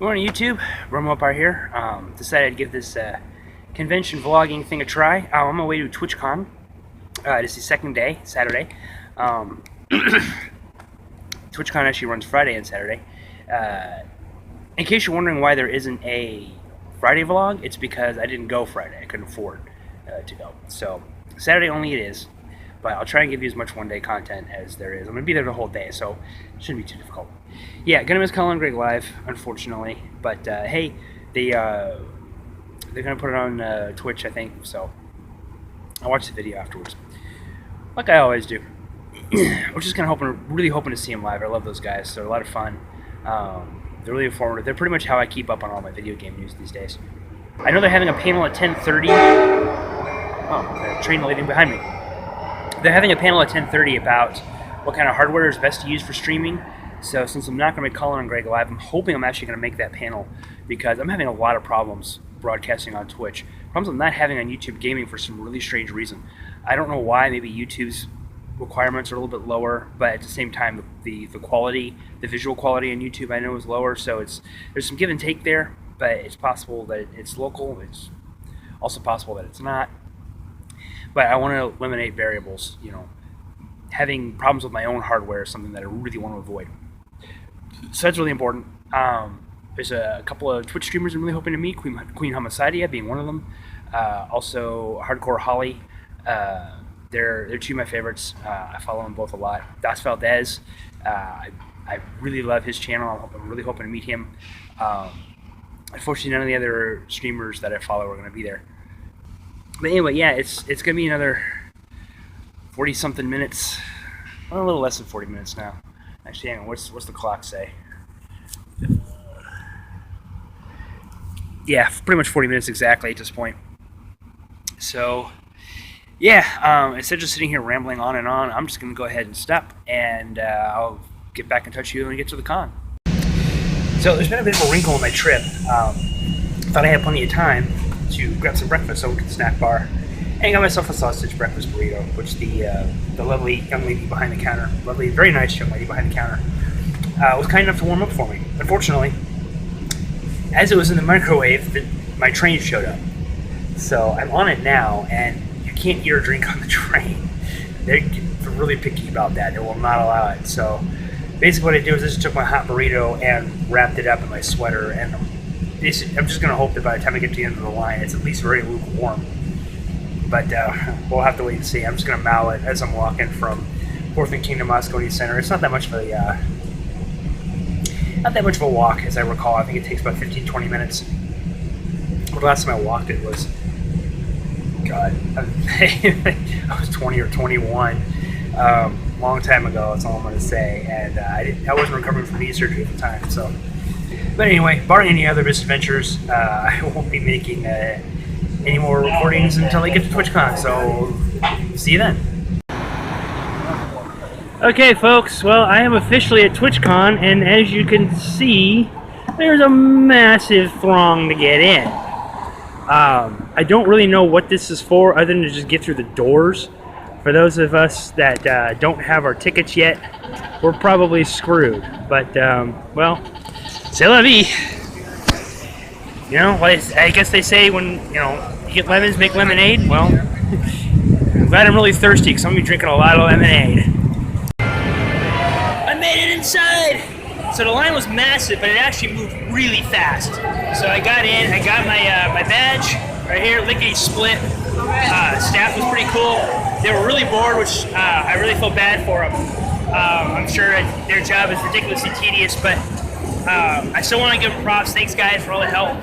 Good morning, YouTube. Romopar here. Decided to give this convention vlogging thing a try. I'm on my way to Twitchcon. It's the second day, Saturday. Twitchcon actually runs Friday and Saturday. In case you're wondering why there isn't a Friday vlog, it's because I didn't go Friday. I couldn't afford to go. So Saturday only it is. But I'll try and give you as much one-day content as there is. I'm going to be there the whole day, so it shouldn't be too difficult. Yeah, gonna miss Colin and Greg live, unfortunately. But hey, they're gonna put it on Twitch, I think. So I'll watch the video afterwards, like I always do. I'm just really hoping to see them live. I love those guys. They're a lot of fun. They're really informative. They're pretty much how I keep up on all my video game news these days. I know they're having a panel at 10:30. Oh, a train leaving behind me. They're having a panel at 10:30 about what kind of hardware is best to use for streaming. So since I'm not going to be Colin and Greg live, I'm hoping I'm actually going to make that panel because I'm having a lot of problems broadcasting on Twitch. Problems I'm not having on YouTube Gaming for some really strange reason. I don't know why. Maybe YouTube's requirements are a little bit lower, but at the same time, the quality, the visual quality on YouTube I know is lower. So there's some give and take there, but it's possible that it's local. It's also possible that it's not. But I want to eliminate variables. You know, having problems with my own hardware is something that I really want to avoid. So that's really important. There's a couple of Twitch streamers I'm really hoping to meet, Queen Homicidia being one of them. Also, Hardcore Holly. They're two of my favorites. I follow them both a lot. Das Valdez. I really love his channel. I'm really hoping to meet him. Unfortunately, none of the other streamers that I follow are going to be there. But anyway, yeah, it's going to be another 40-something minutes. Well, a little less than 40 minutes now. Actually, hang on, what's the clock say? Yeah, pretty much 40 minutes exactly at this point. So, yeah, instead of just sitting here rambling on and on, I'm just going to go ahead and stop, and I'll get back in touch with you when we get to the con. So there's been a bit of a wrinkle in my trip. Thought I had plenty of time to grab some breakfast over to the snack bar. And I got myself a sausage breakfast burrito, which the lovely young lady behind the counter, very nice young lady behind the counter, was kind enough to warm up for me. Unfortunately, as it was in the microwave, my train showed up. So I'm on it now, and you can't eat or drink on the train. They're really picky about that. They will not allow it. So basically what I did was I just took my hot burrito and wrapped it up in my sweater, and I'm just going to hope that by the time I get to the end of the line, it's at least very lukewarm. But we'll have to wait and see. I'm just going to mow it as I'm walking from 4th and Kingdom Moscone Center. It's not that much of a walk, as I recall. I think it takes about 15-20 minutes. The last time I walked it was, God, I was 20 or 21. Long time ago, that's all I'm going to say. And I wasn't recovering from knee surgery at the time. So, but anyway, barring any other misadventures, I won't be making any more recordings until I get to TwitchCon, so see you then. Okay folks, well I am officially at TwitchCon, and as you can see, there's a massive throng to get in. I don't really know what this is for other than to just get through the doors. For those of us that don't have our tickets yet, we're probably screwed, but well, c'est la vie. You know, I guess they say when, you know, you get lemons, make lemonade. Well, I'm glad I'm really thirsty because I'm going to be drinking a lot of lemonade. I made it inside! So the line was massive, but it actually moved really fast. So I got in, I got my badge right here, lickety split. Staff was pretty cool. They were really bored, which I really felt bad for them. I'm sure their job is ridiculously tedious, but I still want to give them props. Thanks, guys, for all the help.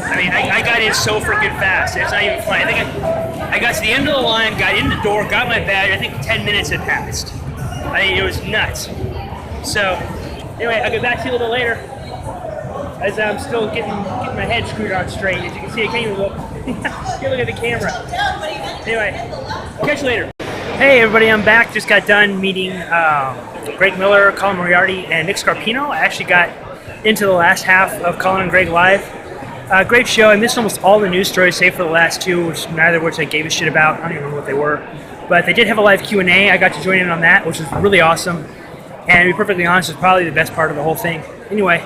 I mean, I got in so freaking fast. It's not even funny. I think I got to the end of the line, got in the door, got my badge. I think 10 minutes had passed. I mean, it was nuts. So, anyway, I'll get back to you a little later as I'm still getting my head screwed on straight. As you can see, I can't even look. Can't look at the camera. Anyway, I'll catch you later. Hey everybody, I'm back. Just got done meeting Greg Miller, Colin Moriarty, and Nick Scarpino. I actually got into the last half of Colin and Greg Live. Great show. I missed almost all the news stories, save for the last two, neither of which I gave a shit about. I don't even remember what they were. But they did have a live Q&A. I got to join in on that, which was really awesome. And to be perfectly honest, it's probably the best part of the whole thing. Anyway,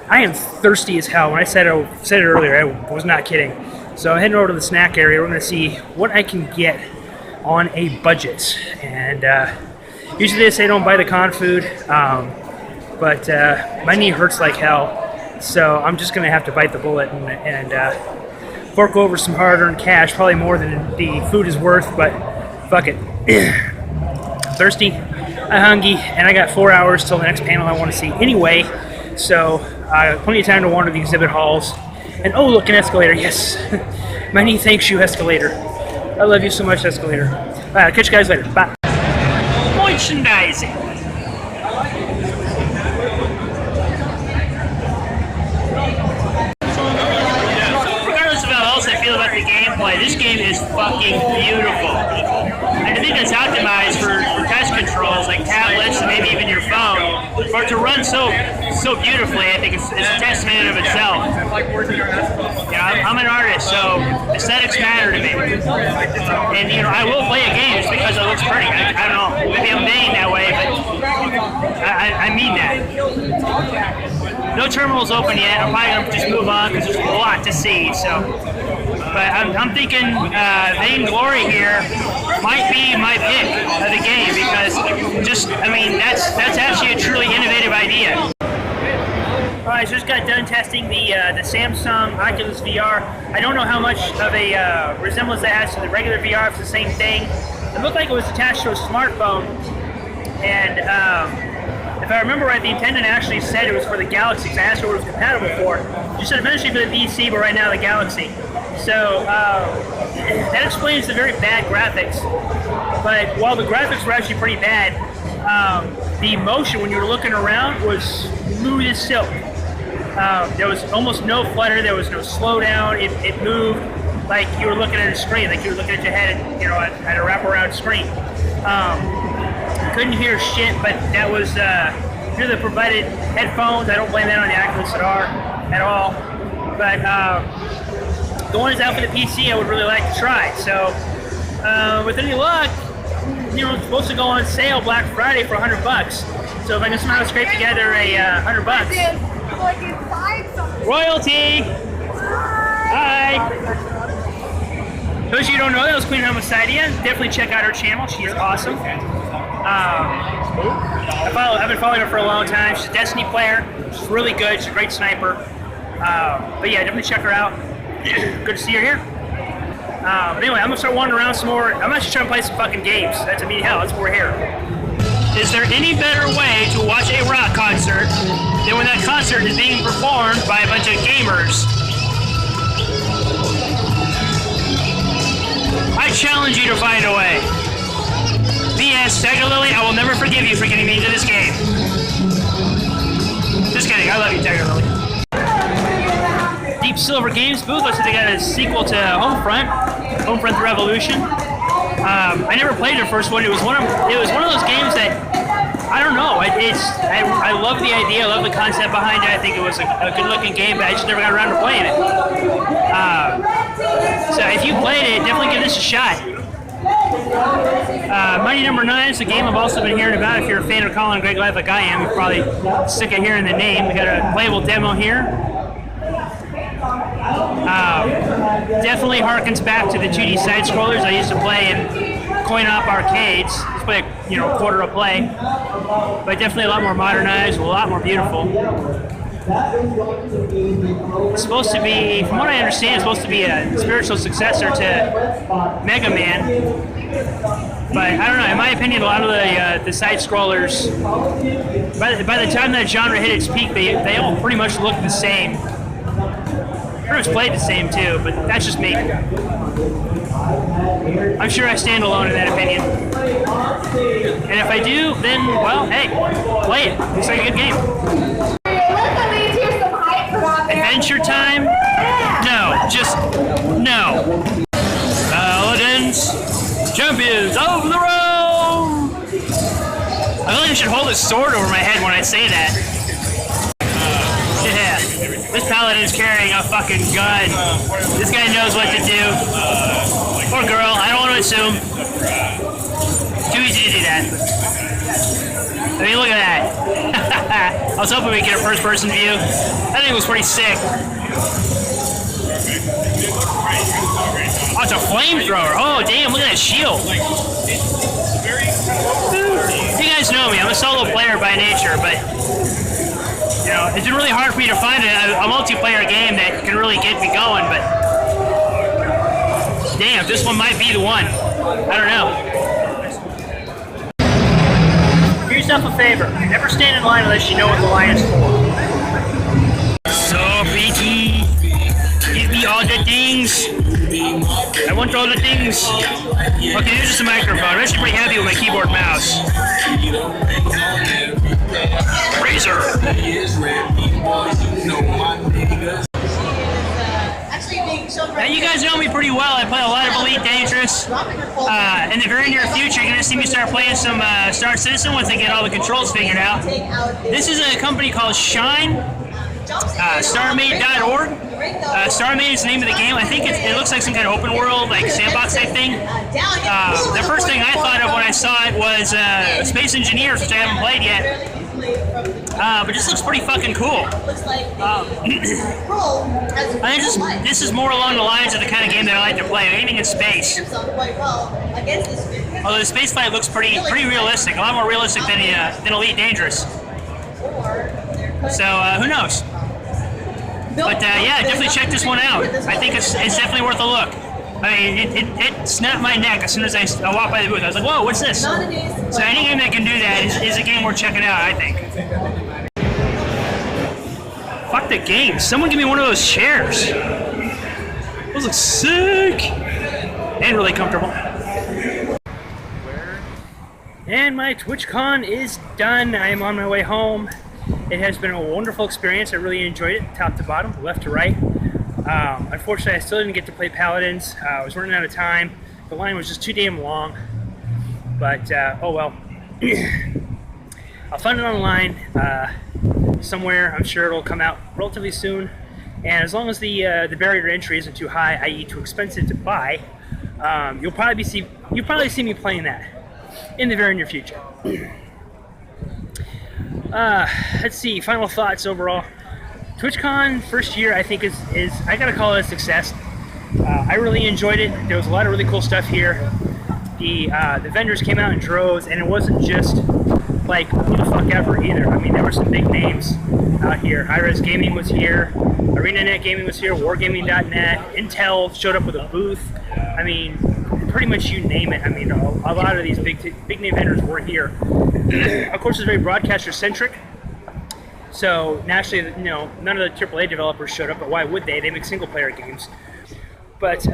I am thirsty as hell. When I said it earlier, I was not kidding. So I'm heading over to the snack area. We're going to see what I can get on a budget. And usually they say don't buy the con food, but my knee hurts like hell. So I'm just going to have to bite the bullet and fork over some hard-earned cash, probably more than the food is worth, but fuck it. Thirsty, I'm hungry, and I got 4 hours till the next panel I want to see anyway, so plenty of time to wander the exhibit halls. And oh, look, an escalator, yes. My knee thanks you, escalator. I love you so much, escalator. All right, I'll catch you guys later. Bye. Merchandising. About the gameplay, this game is fucking beautiful, and I think it's optimized for touch controls like tablets and maybe even your phone. For it to run so beautifully, I think it's a testament in of itself. Yeah, I'm an artist, so aesthetics matter to me, and I will play a game just because it looks pretty. I don't know, maybe I'm vain that way, but I mean that. No terminal's open yet. I'm probably gonna just move on because there's a lot to see. But I'm thinking Vainglory here might be my pick of the game because that's actually a truly innovative idea. Alright, so just got done testing the Samsung Oculus VR. I don't know how much of a resemblance that has to the regular VR. It's the same thing. It looked like it was attached to a smartphone, and if I remember right, the attendant actually said it was for the Galaxy, because I asked her what it was compatible for. She said eventually for the PC, but right now the Galaxy. So that explains the very bad graphics. But while the graphics were actually pretty bad, the motion when you were looking around was smooth as silk. There was almost no flutter, there was no slowdown. It moved like you were looking at a screen, like you were looking at your head, at a wraparound screen. Couldn't hear shit, but that was through the provided headphones. I don't blame that on the Oculus at all. But the one that's out for the PC, I would really like to try. So with any luck, it's supposed to go on sale Black Friday for $100. So if I can somehow scrape together $100. Royalty. Hi. Those of you who don't know, that was Queen Homicidia. Definitely check out her channel. She is awesome. I've been following her for a long time. She's a Destiny player. She's really good. She's a great sniper. But yeah, definitely check her out. Good to see her here. But anyway, I'm gonna start wandering around some more. I'm actually trying to play some fucking games. That's hell. That's why we're here. Is there any better way to watch a rock concert than when that concert is being performed by a bunch of gamers? I challenge you to find a way. P.S. Tiger Lily, I will never forgive you for getting me into this game. Just kidding, I love you, Tiger Lily. Deep Silver Games booth, looks like they got a sequel to Homefront the Revolution. I never played the first one. It was one of those games that I don't know. I love the idea, I love the concept behind it. I think it was a good-looking game, but I just never got around to playing it. So if you played it, definitely give this a shot. Mighty Number 9 is a game I've also been hearing about. If you're a fan of Colin and Greg Live like I am, you're probably sick of hearing the name. We got a playable demo here. Definitely harkens back to the 2D side-scrollers I used to play in coin-op arcades. Just play a quarter a play. But definitely a lot more modernized, a lot more beautiful. It's supposed to be, from what I understand, it's supposed to be a spiritual successor to Mega Man. But I don't know, in my opinion, a lot of the side-scrollers, by the time that genre hit its peak, they all pretty much look the same. Pretty much played the same too, but that's just me. I'm sure I stand alone in that opinion. And if I do, then, well, hey, play it. Looks like a good game. Adventure time? No, just no. Paladins, champions of the realm! I feel like I should hold a sword over my head when I say that. Yeah, this paladin is carrying a fucking gun. This guy knows what to do. Or girl, I don't want to assume. Too easy to do that. I mean, look at that. I was hoping we'd get a first-person view. I think it was pretty sick. Oh, it's a flamethrower. Oh, damn, look at that shield. You guys know me. I'm a solo player by nature, but, you know, it's been really hard for me to find a multiplayer game that can really get me going, but damn, this one might be the one. I don't know. Do yourself a favor. Never stand in line unless you know what the line is for. So pretty. Give me all the things. I want all the things. Okay, here's just a microphone. I'm actually pretty happy with my keyboard mouse. Razer. Now you guys know me pretty well. I play a lot of Elite Dangerous. In the very near future, you're going to see me start playing some Star Citizen once I get all the controls figured out. This is a company called Shine. StarMade.org. StarMade is the name of the game. I think it looks like some kind of open world, like sandbox type thing. The first thing I thought of when I saw it was Space Engineers, which I haven't played yet. But this looks pretty fucking cool. I think this is more along the lines of the kind of game that I like to play, aiming in space. Although the space fight looks pretty realistic, a lot more realistic than Elite Dangerous. So who knows? But yeah, definitely check this one out. I think it's definitely worth a look. I mean, it snapped my neck as soon as I walked by the booth. I was like, whoa, what's this? So any game that can do that is a game worth checking out, I think. Fuck the game. Someone give me one of those chairs. Those look sick. And really comfortable. And my TwitchCon is done. I am on my way home. It has been a wonderful experience. I really enjoyed it, top to bottom, left to right. Unfortunately, I still didn't get to play Paladins. I was running out of time. The line was just too damn long. But, oh well. I'll find it online somewhere. I'm sure it'll come out relatively soon. And as long as the barrier to entry isn't too high, i.e. too expensive to buy, you'll probably see me playing that in the very near future. Let's see, final thoughts overall. TwitchCon first year I think is I gotta call it a success. I really enjoyed it. There was a lot of really cool stuff here. The vendors came out in droves, and it wasn't just like who the fuck ever either. I mean, there were some big names out here. Hi-Res Gaming was here, ArenaNet Gaming was here, Wargaming.net, Intel showed up with a booth. I mean, pretty much you name it. I mean, a lot of these big name vendors were here. Of course, it's very broadcaster centric. So naturally, you know, none of the AAA developers showed up, but why would they? They make single player games. But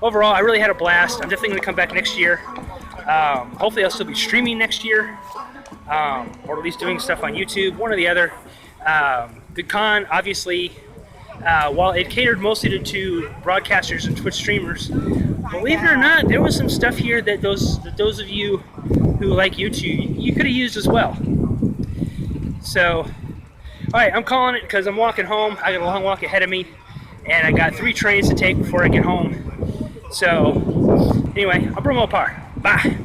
overall, I really had a blast. I'm definitely going to come back next year. Hopefully, I'll still be streaming next year, or at least doing stuff on YouTube, one or the other. The con, obviously, while it catered mostly to broadcasters and Twitch streamers, believe it or not, there was some stuff here that those of you who like YouTube, you could have used as well. So, all right, I'm calling it because I'm walking home. I got a long walk ahead of me, and I got 3 trains to take before I get home. So, anyway, I'll bring them apart. Bye.